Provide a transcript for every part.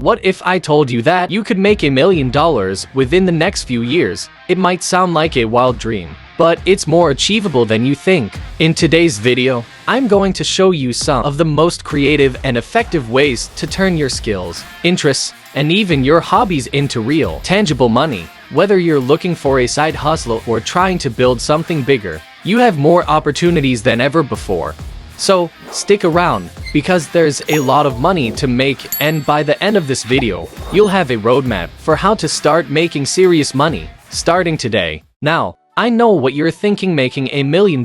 What if I told you that you could make $1 million within the next few years? It might sound like a wild dream, but it's more achievable than you think. In today's video, I'm going to show you some of the most creative and effective ways to turn your skills, interests, and even your hobbies into real, tangible money. Whether you're looking for a side hustle or trying to build something bigger, you have more opportunities than ever before. So, stick around, because there's a lot of money to make, and by the end of this video, you'll have a roadmap for how to start making serious money, starting today. Now, I know what you're thinking: making $1 million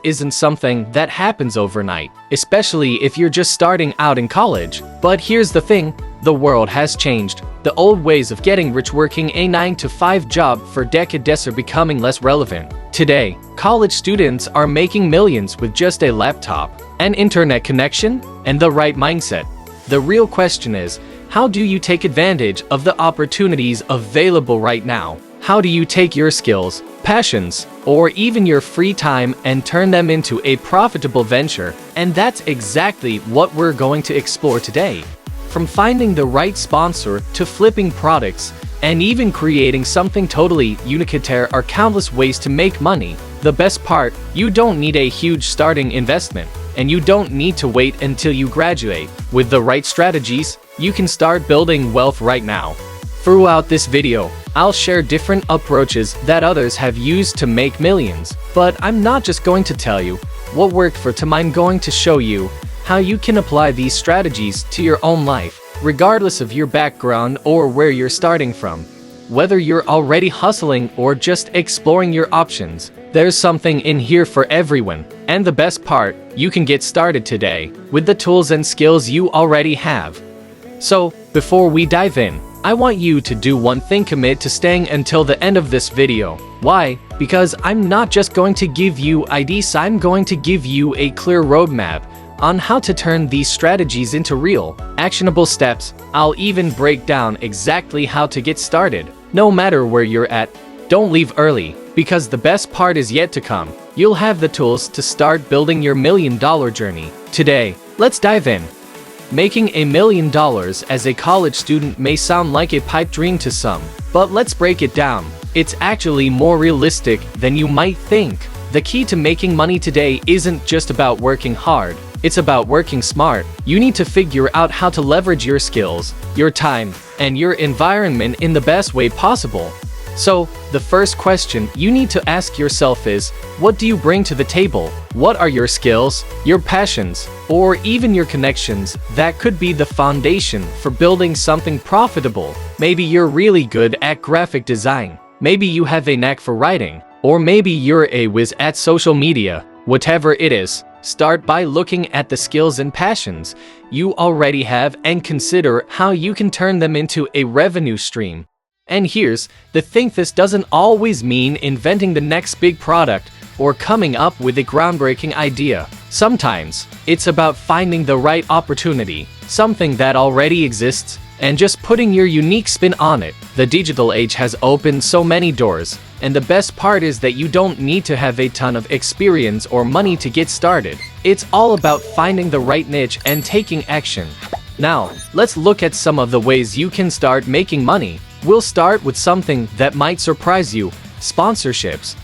isn't something that happens overnight, especially if you're just starting out in college. But here's the thing, the world has changed. The old ways of getting rich working a 9-to-5 job for decades are becoming less relevant. Today, college students are making millions with just a laptop, an internet connection, and the right mindset. The real question is, how do you take advantage of the opportunities available right now? How do you take your skills, passions, or even your free time and turn them into a profitable venture? And that's exactly what we're going to explore today. From finding the right sponsor to flipping products and even creating something totally unique, there are countless ways to make money. The best part, you don't need a huge starting investment, and you don't need to wait until you graduate. With the right strategies, you can start building wealth right now. Throughout this video, I'll share different approaches that others have used to make millions. But I'm not just going to tell you what worked for them. I'm going to show you how you can apply these strategies to your own life, regardless of your background or where you're starting from. Whether you're already hustling or just exploring your options, there's something in here for everyone. And the best part, you can get started today with the tools and skills you already have. So, before we dive in, I want you to do one thing: commit to staying until the end of this video. Why? Because I'm not just going to give you ideas, I'm going to give you a clear roadmap on how to turn these strategies into real, actionable steps. I'll even break down exactly how to get started. No matter where you're at, don't leave early, because the best part is yet to come. You'll have the tools to start building your $1 million journey. Today, let's dive in. Making $1 million as a college student may sound like a pipe dream to some, but let's break it down. It's actually more realistic than you might think. The key to making money today isn't just about working hard, it's about working smart. You need to figure out how to leverage your skills, your time, and your environment in the best way possible. So, the first question you need to ask yourself is, what do you bring to the table? What are your skills, your passions, or even your connections that could be the foundation for building something profitable? Maybe you're really good at graphic design. Maybe you have a knack for writing. Or maybe you're a whiz at social media. Whatever it is, start by looking at the skills and passions you already have and consider how you can turn them into a revenue stream. And here's the thing: this doesn't always mean inventing the next big product or coming up with a groundbreaking idea. Sometimes, it's about finding the right opportunity, something that already exists, and just putting your unique spin on it. The digital age has opened so many doors, and the best part is that you don't need to have a ton of experience or money to get started. It's all about finding the right niche and taking action. Now, let's look at some of the ways you can start making money. We'll start with something that might surprise you: sponsorships.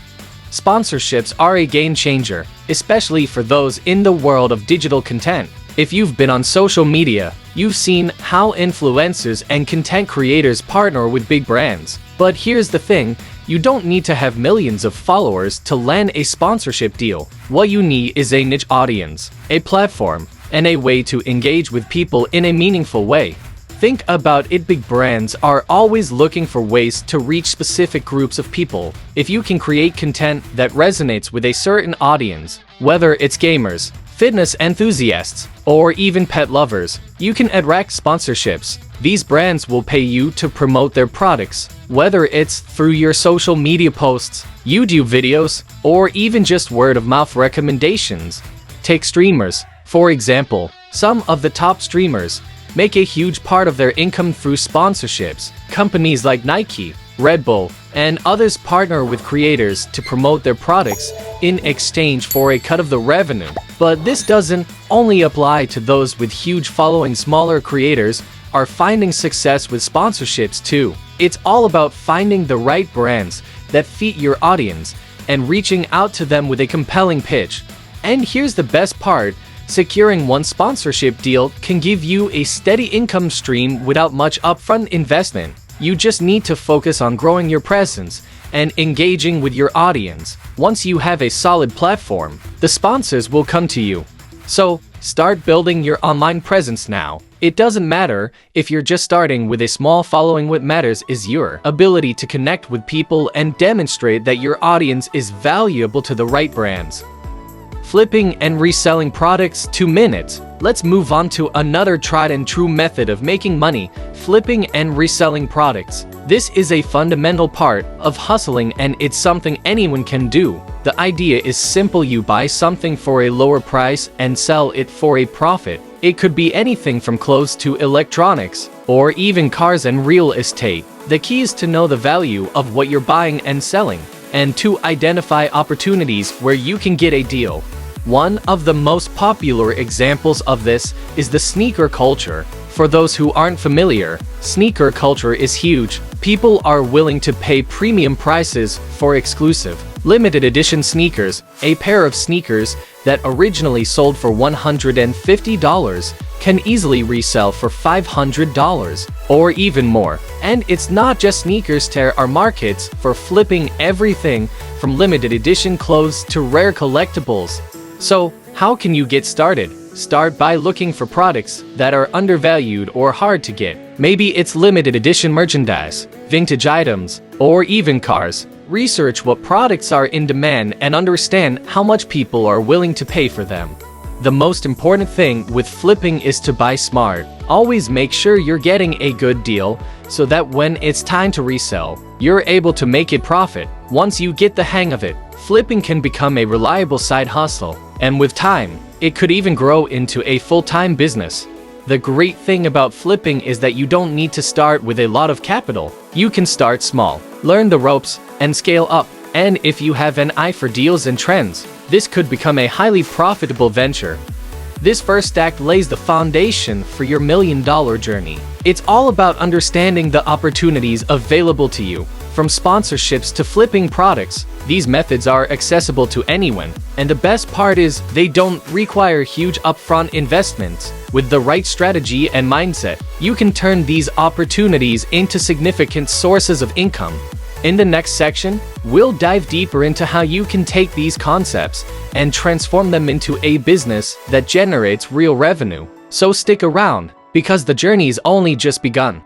Sponsorships are a game changer, especially for those in the world of digital content. If you've been on social media, you've seen how influencers and content creators partner with big brands. But here's the thing, you don't need to have millions of followers to land a sponsorship deal. What you need is a niche audience, a platform, and a way to engage with people in a meaningful way. Think about it, big brands are always looking for ways to reach specific groups of people. If you can create content that resonates with a certain audience, whether it's gamers, fitness enthusiasts, or even pet lovers, you can attract sponsorships. These brands will pay you to promote their products, whether it's through your social media posts, YouTube videos, or even just word-of-mouth recommendations. Take streamers, for example. Some of the top streamers make a huge part of their income through sponsorships. Companies like Nike, Red Bull, and others partner with creators to promote their products in exchange for a cut of the revenue. But this doesn't only apply to those with huge followings. Smaller creators are finding success with sponsorships too. It's all about finding the right brands that fit your audience and reaching out to them with a compelling pitch. And here's the best part, securing one sponsorship deal can give you a steady income stream without much upfront investment. You just need to focus on growing your presence and engaging with your audience. Once you have a solid platform, the sponsors will come to you. So, start building your online presence now. It doesn't matter if you're just starting with a small following, what matters is your ability to connect with people and demonstrate that your audience is valuable to the right brands. Flipping and reselling products. 2 minutes. Let's move on to another tried and true method of making money, flipping and reselling products. This is a fundamental part of hustling and it's something anyone can do. The idea is simple: you buy something for a lower price and sell it for a profit. It could be anything from clothes to electronics, or even cars and real estate. The key is to know the value of what you're buying and selling, and to identify opportunities where you can get a deal. One of the most popular examples of this is the sneaker culture. For those who aren't familiar, sneaker culture is huge. People are willing to pay premium prices for exclusive, limited edition sneakers. A pair of sneakers that originally sold for $150 can easily resell for $500 or even more. And it's not just sneakers, there are markets for flipping everything from limited edition clothes to rare collectibles. So, how can you get started? Start by looking for products that are undervalued or hard to get. Maybe it's limited edition merchandise, vintage items, or even cars. Research what products are in demand and understand how much people are willing to pay for them. The most important thing with flipping is to buy smart. Always make sure you're getting a good deal so that when it's time to resell, you're able to make a profit. Once you get the hang of it, flipping can become a reliable side hustle, and with time, it could even grow into a full-time business. The great thing about flipping is that you don't need to start with a lot of capital. You can start small, learn the ropes, and scale up. And if you have an eye for deals and trends, this could become a highly profitable venture. This first act lays the foundation for your million-dollar journey. It's all about understanding the opportunities available to you. From sponsorships to flipping products, these methods are accessible to anyone. And the best part is, they don't require huge upfront investments. With the right strategy and mindset, you can turn these opportunities into significant sources of income. In the next section, we'll dive deeper into how you can take these concepts and transform them into a business that generates real revenue. So stick around, because the journey's only just begun.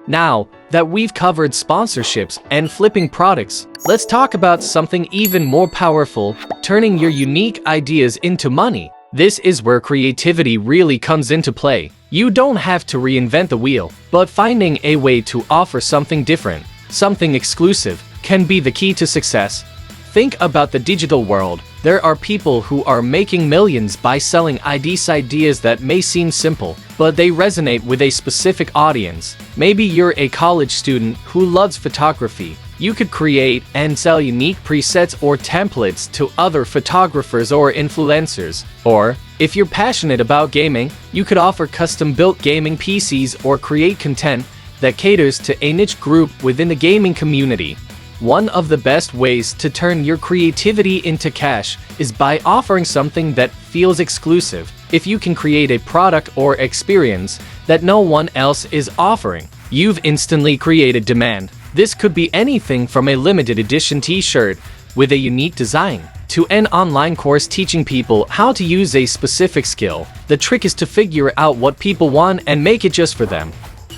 Now that we've covered sponsorships and flipping products, let's talk about something even more powerful: turning your unique ideas into money. This is where creativity really comes into play. You don't have to reinvent the wheel, but finding a way to offer something different, something exclusive, can be the key to success. Think about the digital world. There are people who are making millions by selling ideas that may seem simple, but they resonate with a specific audience. Maybe you're a college student who loves photography. You could create and sell unique presets or templates to other photographers or influencers. Or, if you're passionate about gaming, you could offer custom-built gaming PCs or create content that caters to a niche group within the gaming community. One of the best ways to turn your creativity into cash is by offering something that feels exclusive. If you can create a product or experience that no one else is offering, you've instantly created demand. This could be anything from a limited edition t-shirt with a unique design to an online course teaching people how to use a specific skill. The trick is to figure out what people want and make it just for them.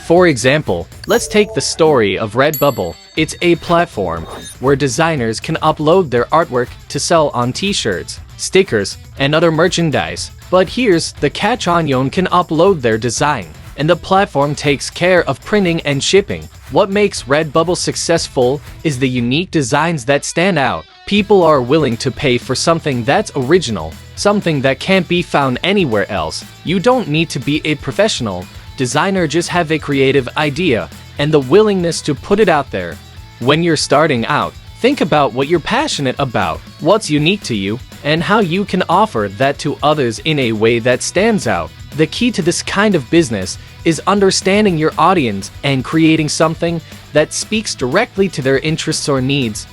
For example, let's take the story of Redbubble. It's a platform where designers can upload their artwork to sell on t-shirts, stickers, and other merchandise. But here's the catch: anyone can upload their design, and the platform takes care of printing and shipping. What makes Redbubble successful is the unique designs that stand out. People are willing to pay for something that's original, something that can't be found anywhere else. You don't need to be a professional designer, just have a creative idea and the willingness to put it out there. When you're starting out, think about what you're passionate about, what's unique to you, and how you can offer that to others in a way that stands out. The key to this kind of business is understanding your audience and creating something that speaks directly to their interests or needs.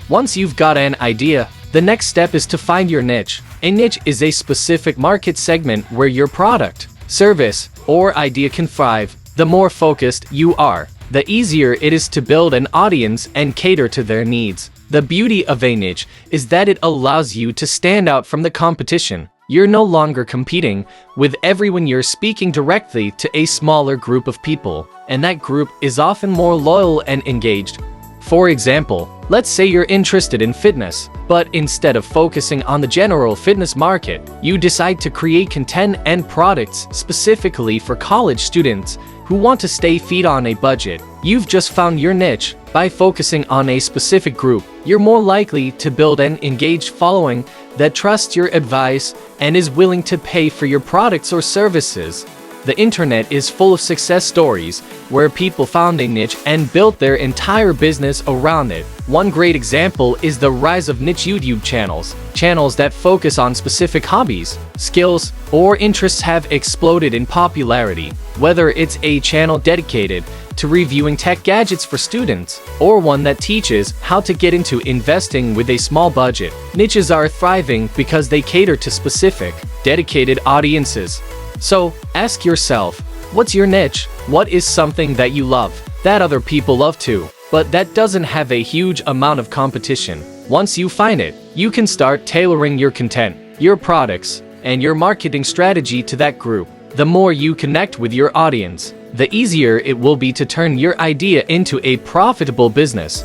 Once you've got an idea, the next step is to find your niche. A niche is a specific market segment where your product, service, or idea can thrive. The more focused you are, the easier it is to build an audience and cater to their needs. The beauty of a niche is that it allows you to stand out from the competition. You're no longer competing with everyone, you're speaking directly to a smaller group of people, and that group is often more loyal and engaged. For example, let's say you're interested in fitness, but instead of focusing on the general fitness market, you decide to create content and products specifically for college students who want to stay fit on a budget. You've just found your niche. By focusing on a specific group, you're more likely to build an engaged following that trusts your advice and is willing to pay for your products or services. The internet is full of success stories where people found a niche and built their entire business around it. One great example is the rise of niche YouTube channels. Channels that focus on specific hobbies, skills, or interests have exploded in popularity. Whether it's a channel dedicated to reviewing tech gadgets for students, or one that teaches how to get into investing with a small budget, niches are thriving because they cater to specific, dedicated audiences. So, ask yourself, what's your niche? What is something that you love, that other people love too, but that doesn't have a huge amount of competition? Once you find it, you can start tailoring your content, your products, and your marketing strategy to that group. The more you connect with your audience, the easier it will be to turn your idea into a profitable business.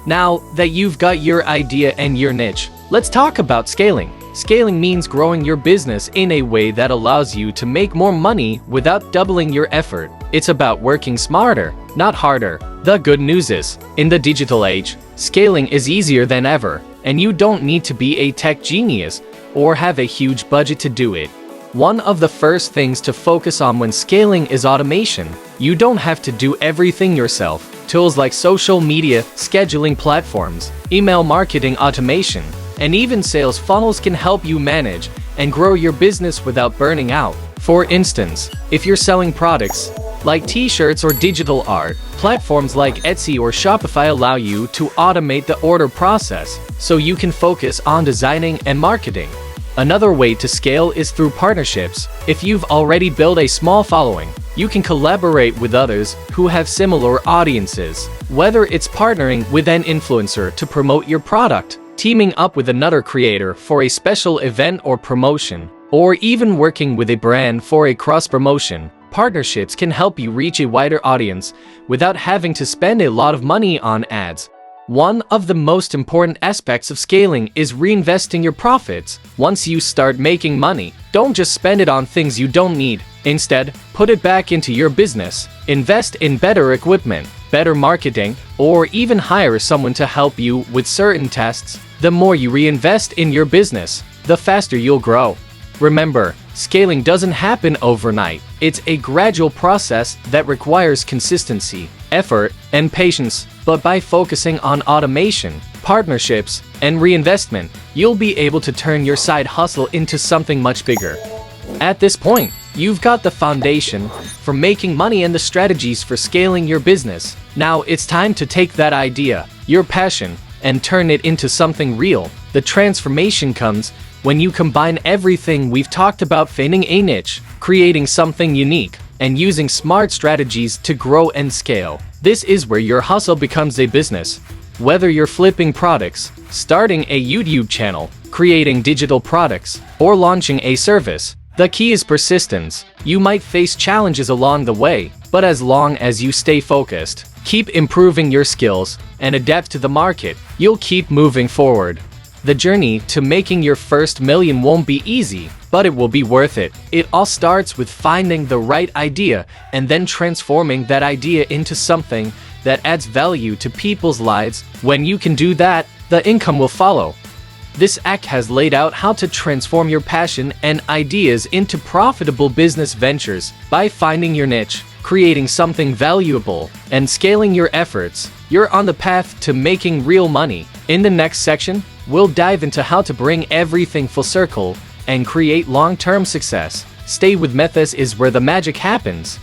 Now that you've got your idea and your niche, let's talk about scaling. Scaling means growing your business in a way that allows you to make more money without doubling your effort. It's about working smarter, not harder. The good news is, in the digital age, scaling is easier than ever, and you don't need to be a tech genius or have a huge budget to do it. One of the first things to focus on when scaling is automation. You don't have to do everything yourself. Tools like social media, scheduling platforms, email marketing automation, and even sales funnels can help you manage and grow your business without burning out. For instance, if you're selling products like t-shirts or digital art, platforms like Etsy or Shopify allow you to automate the order process so you can focus on designing and marketing. Another way to scale is through partnerships. If you've already built a small following, you can collaborate with others who have similar audiences. Whether it's partnering with an influencer to promote your product, teaming up with another creator for a special event or promotion, or even working with a brand for a cross-promotion, partnerships can help you reach a wider audience without having to spend a lot of money on ads. One of the most important aspects of scaling is reinvesting your profits. Once you start making money, don't just spend it on things you don't need. Instead, put it back into your business. Invest in better equipment, better marketing, or even hire someone to help you with certain tasks. The more you reinvest in your business, the faster you'll grow. Remember, scaling doesn't happen overnight. It's a gradual process that requires consistency, effort, and patience. But by focusing on automation, partnerships, and reinvestment, you'll be able to turn your side hustle into something much bigger. At this point, you've got the foundation for making money and the strategies for scaling your business. Now it's time to take that idea, your passion, and turn it into something real. The transformation comes when you combine everything we've talked about: finding a niche, creating something unique, and using smart strategies to grow and scale. This is where your hustle becomes a business. Whether you're flipping products, starting a YouTube channel, creating digital products, or launching a service, the key is persistence. You might face challenges along the way, but as long as you stay focused, keep improving your skills, and adapt to the market, you'll keep moving forward. The journey to making your first million won't be easy, but it will be worth it. It all starts with finding the right idea and then transforming that idea into something that adds value to people's lives. When you can do that, the income will follow. This act has laid out how to transform your passion and ideas into profitable business ventures. By finding your niche, creating something valuable, and scaling your efforts, you're on the path to making real money. In the next section, we'll dive into how to bring everything full circle and create long-term success. Stay with me, this is where the magic happens.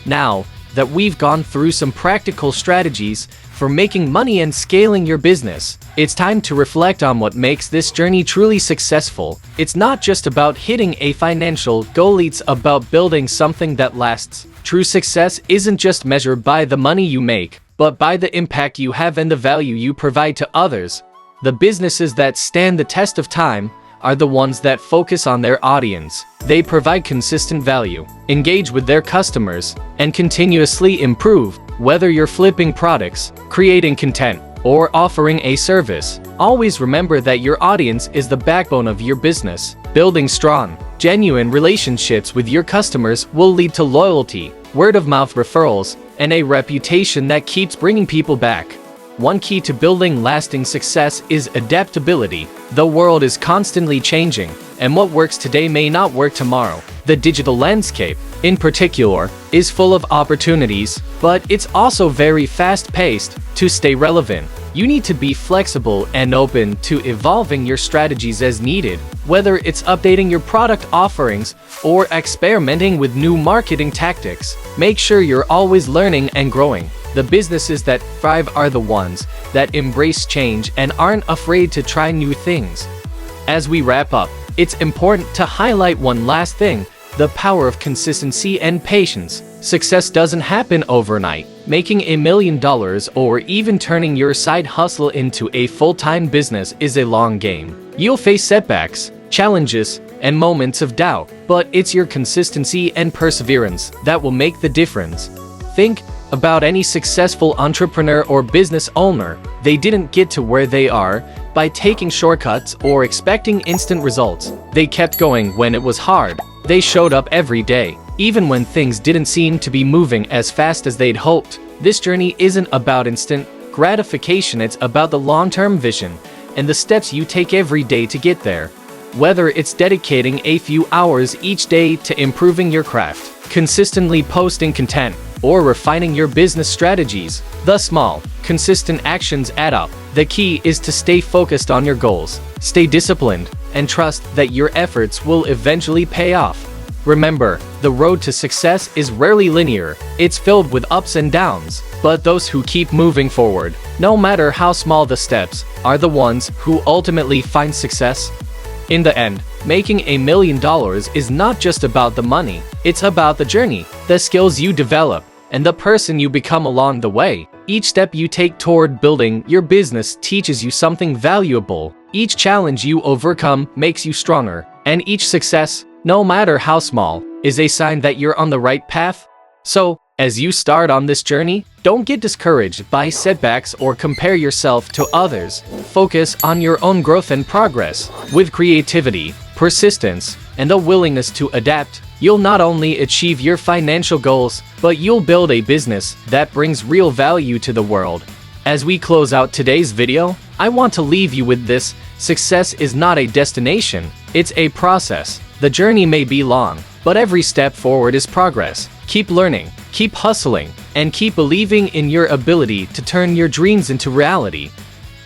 Now that we've gone through some practical strategies for making money and scaling your business, it's time to reflect on what makes this journey truly successful. It's not just about hitting a financial goal, it's about building something that lasts. True success isn't just measured by the money you make, but by the impact you have and the value you provide to others. The businesses that stand the test of time are the ones that focus on their audience. They provide consistent value, engage with their customers, and continuously improve. Whether you're flipping products, creating content, or offering a service, always remember that your audience is the backbone of your business. Building strong, genuine relationships with your customers will lead to loyalty, word-of-mouth referrals, and a reputation that keeps bringing people back. One key to building lasting success is adaptability. The world is constantly changing, and what works today may not work tomorrow. The digital landscape, in particular, is full of opportunities, but it's also very fast-paced. To stay relevant, you need to be flexible and open to evolving your strategies as needed. Whether it's updating your product offerings or experimenting with new marketing tactics, make sure you're always learning and growing. The businesses that thrive are the ones that embrace change and aren't afraid to try new things. As we wrap up, it's important to highlight one last thing: the power of consistency and patience. Success doesn't happen overnight. Making $1 million or even turning your side hustle into a full-time business is a long game. You'll face setbacks, challenges, and moments of doubt, but it's your consistency and perseverance that will make the difference. Think about any successful entrepreneur or business owner. They didn't get to where they are by taking shortcuts or expecting instant results. They kept going when it was hard. They showed up every day, even when things didn't seem to be moving as fast as they'd hoped. This journey isn't about instant gratification, it's about the long-term vision and the steps you take every day to get there. Whether it's dedicating a few hours each day to improving your craft, consistently posting content, or refining your business strategies, the small, consistent actions add up. The key is to stay focused on your goals, stay disciplined, and trust that your efforts will eventually pay off. Remember, the road to success is rarely linear. It's filled with ups and downs, but those who keep moving forward, no matter how small the steps, are the ones who ultimately find success. In the end, making $1 million is not just about the money, it's about the journey, the skills you develop, and the person you become along the way. Each step you take toward building your business teaches you something valuable. Each challenge you overcome makes you stronger, and each success, no matter how small, is a sign that you're on the right path. So, as you start on this journey, don't get discouraged by setbacks or compare yourself to others. Focus on your own growth and progress. With creativity, persistence, and a willingness to adapt, you'll not only achieve your financial goals, but you'll build a business that brings real value to the world. As we close out today's video, I want to leave you with this: success is not a destination, it's a process. The journey may be long, but every step forward is progress. Keep learning, keep hustling, and keep believing in your ability to turn your dreams into reality.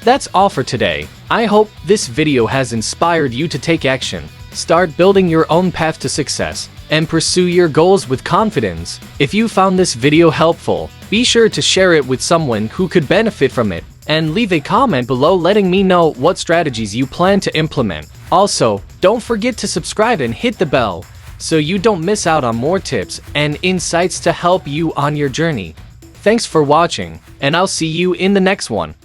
That's all for today. I hope this video has inspired you to take action, start building your own path to success, and pursue your goals with confidence. If you found this video helpful, be sure to share it with someone who could benefit from it, and leave a comment below letting me know what strategies you plan to implement. Also, don't forget to subscribe and hit the bell so you don't miss out on more tips and insights to help you on your journey. Thanks for watching, and I'll see you in the next one.